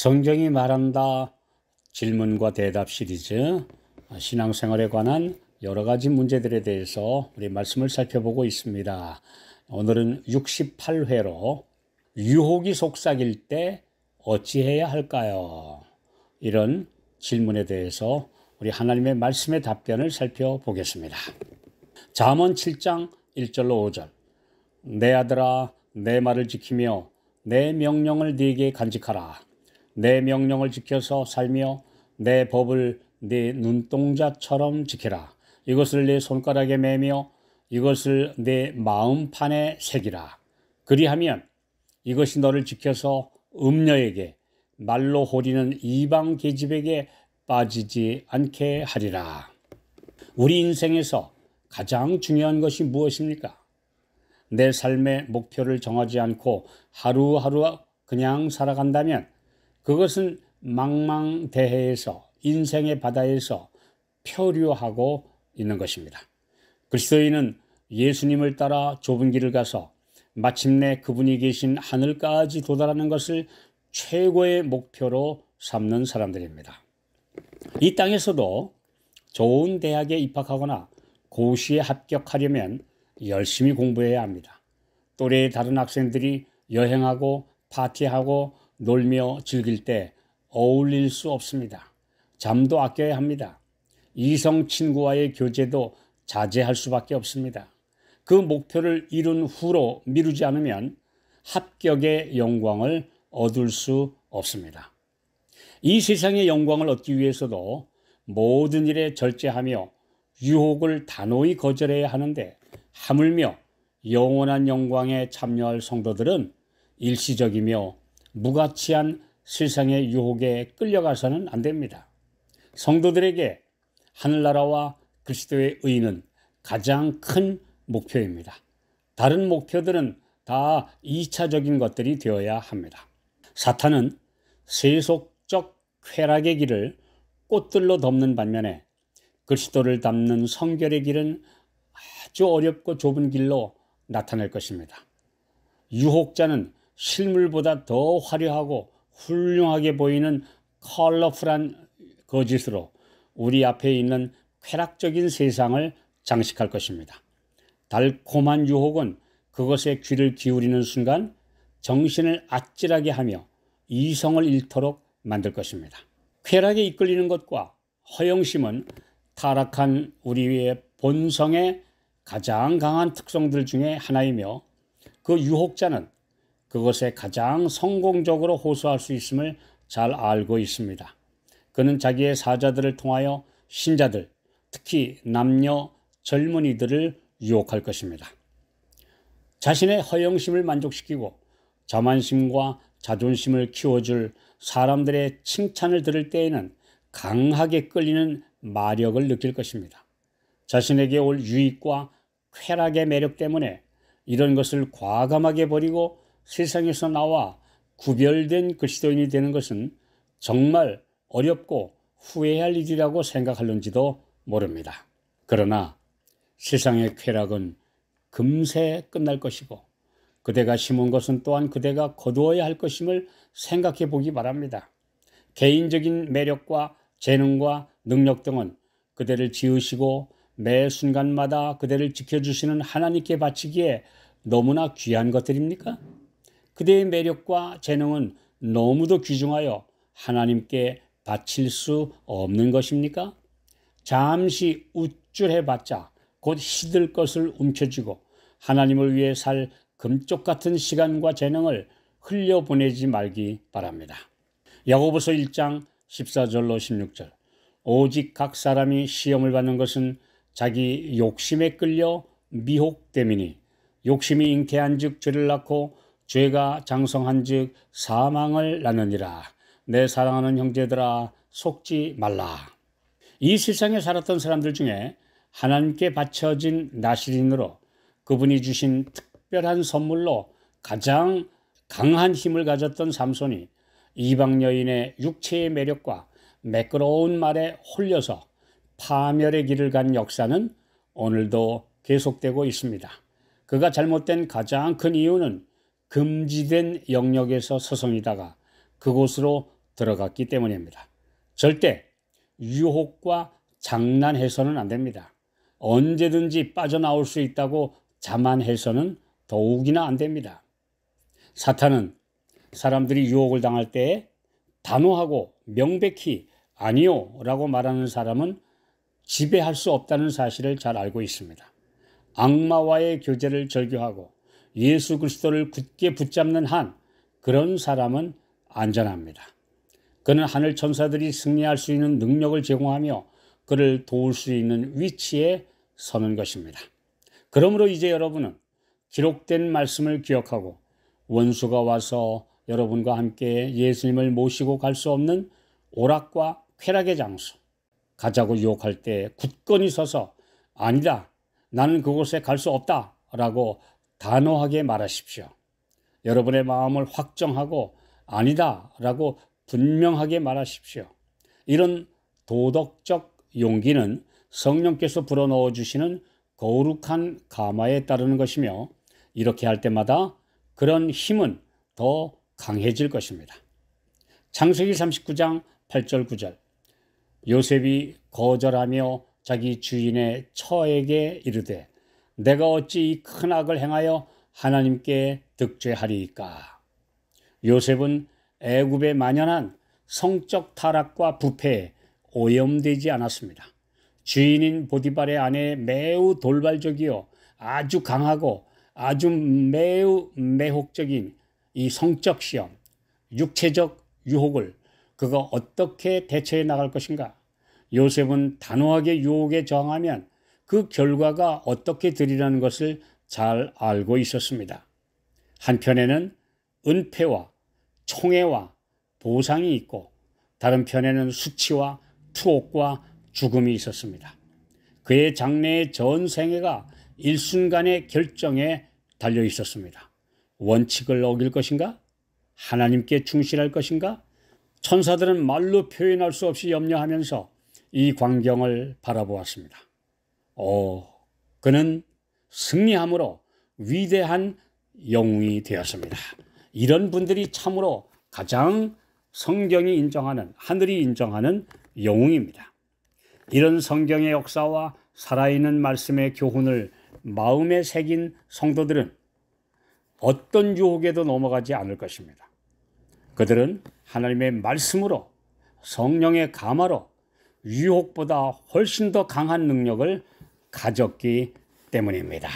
성경이 말한다 질문과 대답 시리즈, 신앙생활에 관한 여러 가지 문제들에 대해서 우리 말씀을 살펴보고 있습니다. 오늘은 68회로 유혹이 속삭일 때 어찌해야 할까요? 이런 질문에 대해서 우리 하나님의 말씀의 답변을 살펴보겠습니다. 잠언 7장 1절로 5절. 내 아들아, 내 말을 지키며 내 명령을 네게 간직하라. 내 명령을 지켜서 살며 내 법을 네 눈동자처럼 지켜라. 이것을 네 손가락에 매며 이것을 네 마음판에 새기라. 그리하면 이것이 너를 지켜서 음녀에게 말로 호리는 이방 계집에게 빠지지 않게 하리라. 우리 인생에서 가장 중요한 것이 무엇입니까? 내 삶의 목표를 정하지 않고 하루하루 그냥 살아간다면 그것은 망망대해에서, 인생의 바다에서 표류하고 있는 것입니다. 그리스도인은 예수님을 따라 좁은 길을 가서 마침내 그분이 계신 하늘까지 도달하는 것을 최고의 목표로 삼는 사람들입니다. 이 땅에서도 좋은 대학에 입학하거나 고시에 합격하려면 열심히 공부해야 합니다. 또래의 다른 학생들이 여행하고 파티하고 놀며 즐길 때 어울릴 수 없습니다. 잠도 아껴야 합니다. 이성 친구와의 교제도 자제할 수밖에 없습니다. 그 목표를 이룬 후로 미루지 않으면 합격의 영광을 얻을 수 없습니다. 이 세상의 영광을 얻기 위해서도 모든 일에 절제하며 유혹을 단호히 거절해야 하는데, 하물며 영원한 영광에 참여할 성도들은 일시적이며 무가치한 세상의 유혹에 끌려가서는 안 됩니다. 성도들에게 하늘나라와 그리스도의 의는 가장 큰 목표입니다. 다른 목표들은 다 2차적인 것들이 되어야 합니다. 사탄은 세속적 쾌락의 길을 꽃들로 덮는 반면에 그리스도를 닮는 성결의 길은 아주 어렵고 좁은 길로 나타날 것입니다. 유혹자는 실물보다 더 화려하고 훌륭하게 보이는 컬러풀한 거짓으로 우리 앞에 있는 쾌락적인 세상을 장식할 것입니다. 달콤한 유혹은 그것에 귀를 기울이는 순간 정신을 아찔하게 하며 이성을 잃도록 만들 것입니다. 쾌락에 이끌리는 것과 허영심은 타락한 우리의 본성의 가장 강한 특성들 중에 하나이며, 그 유혹자는 그것에 가장 성공적으로 호소할 수 있음을 잘 알고 있습니다. 그는 자기의 사자들을 통하여 신자들, 특히 남녀 젊은이들을 유혹할 것입니다. 자신의 허영심을 만족시키고 자만심과 자존심을 키워줄 사람들의 칭찬을 들을 때에는 강하게 끌리는 마력을 느낄 것입니다. 자신에게 올 유익과 쾌락의 매력 때문에 이런 것을 과감하게 버리고 세상에서 나와 구별된 그리스도인이 되는 것은 정말 어렵고 후회할 일이라고 생각할는지도 모릅니다. 그러나 세상의 쾌락은 금세 끝날 것이고 그대가 심은 것은 또한 그대가 거두어야 할 것임을 생각해 보기 바랍니다. 개인적인 매력과 재능과 능력 등은 그대를 지으시고 매 순간마다 그대를 지켜주시는 하나님께 바치기에 너무나 귀한 것들입니까? 그대의 매력과 재능은 너무도 귀중하여 하나님께 바칠 수 없는 것입니까? 잠시 우쭐해봤자 곧 시들 것을 움켜쥐고 하나님을 위해 살 금쪽 같은 시간과 재능을 흘려보내지 말기 바랍니다. 야고보서 1장 14절로 16절. 오직 각 사람이 시험을 받는 것은 자기 욕심에 끌려 미혹됨이니 욕심이 잉태한즉 죄를 낳고 죄가 장성한즉 사망을 낳느니라. 내 사랑하는 형제들아, 속지 말라. 이 세상에 살았던 사람들 중에 하나님께 바쳐진 나실인으로 그분이 주신 특별한 선물로 가장 강한 힘을 가졌던 삼손이 이방 여인의 육체의 매력과 매끄러운 말에 홀려서 파멸의 길을 간 역사는 오늘도 계속되고 있습니다. 그가 잘못된 가장 큰 이유는 금지된 영역에서 서성이다가 그곳으로 들어갔기 때문입니다. 절대 유혹과 장난해서는 안 됩니다. 언제든지 빠져나올 수 있다고 자만해서는 더욱이나 안 됩니다. 사탄은 사람들이 유혹을 당할 때 단호하고 명백히 아니요 라고 말하는 사람은 지배할 수 없다는 사실을 잘 알고 있습니다. 악마와의 교제를 절교하고 예수 그리스도를 굳게 붙잡는 한 그런 사람은 안전합니다. 그는 하늘 천사들이 승리할 수 있는 능력을 제공하며 그를 도울 수 있는 위치에 서는 것입니다. 그러므로 이제 여러분은 기록된 말씀을 기억하고 원수가 와서 여러분과 함께 예수님을 모시고 갈 수 없는 오락과 쾌락의 장소 가자고 유혹할 때 굳건히 서서 아니다, 나는 그곳에 갈 수 없다 라고 단호하게 말하십시오. 여러분의 마음을 확정하고 아니다 라고 분명하게 말하십시오. 이런 도덕적 용기는 성령께서 불어넣어 주시는 거룩한 가마에 따르는 것이며 이렇게 할 때마다 그런 힘은 더 강해질 것입니다. 창세기 39장 8절 9절 요셉이 거절하며 자기 주인의 처에게 이르되 내가 어찌 이 큰 악을 행하여 하나님께 득죄하리이까. 요셉은 애굽의 만연한 성적 타락과 부패에 오염되지 않았습니다. 주인인 보디발의 아내 매우 돌발적이요 아주 강하고 아주 매우 매혹적인 이 성적 시험, 육체적 유혹을 그가 어떻게 대처해 나갈 것인가? 요셉은 단호하게 유혹에 저항하면 그 결과가 어떻게 되리라는 것을 잘 알고 있었습니다. 한편에는 은폐와 총애와 보상이 있고 다른 편에는 수치와 투옥과 죽음이 있었습니다. 그의 장래의 전 생애가 일순간의 결정에 달려 있었습니다. 원칙을 어길 것인가? 하나님께 충실할 것인가? 천사들은 말로 표현할 수 없이 염려하면서 이 광경을 바라보았습니다. 그는 승리함으로 위대한 영웅이 되었습니다. 이런 분들이 참으로 가장 성경이 인정하는, 하늘이 인정하는 영웅입니다. 이런 성경의 역사와 살아있는 말씀의 교훈을 마음에 새긴 성도들은 어떤 유혹에도 넘어가지 않을 것입니다. 그들은 하나님의 말씀으로 성령의 가마로 유혹보다 훨씬 더 강한 능력을 가졌기 때문입니다.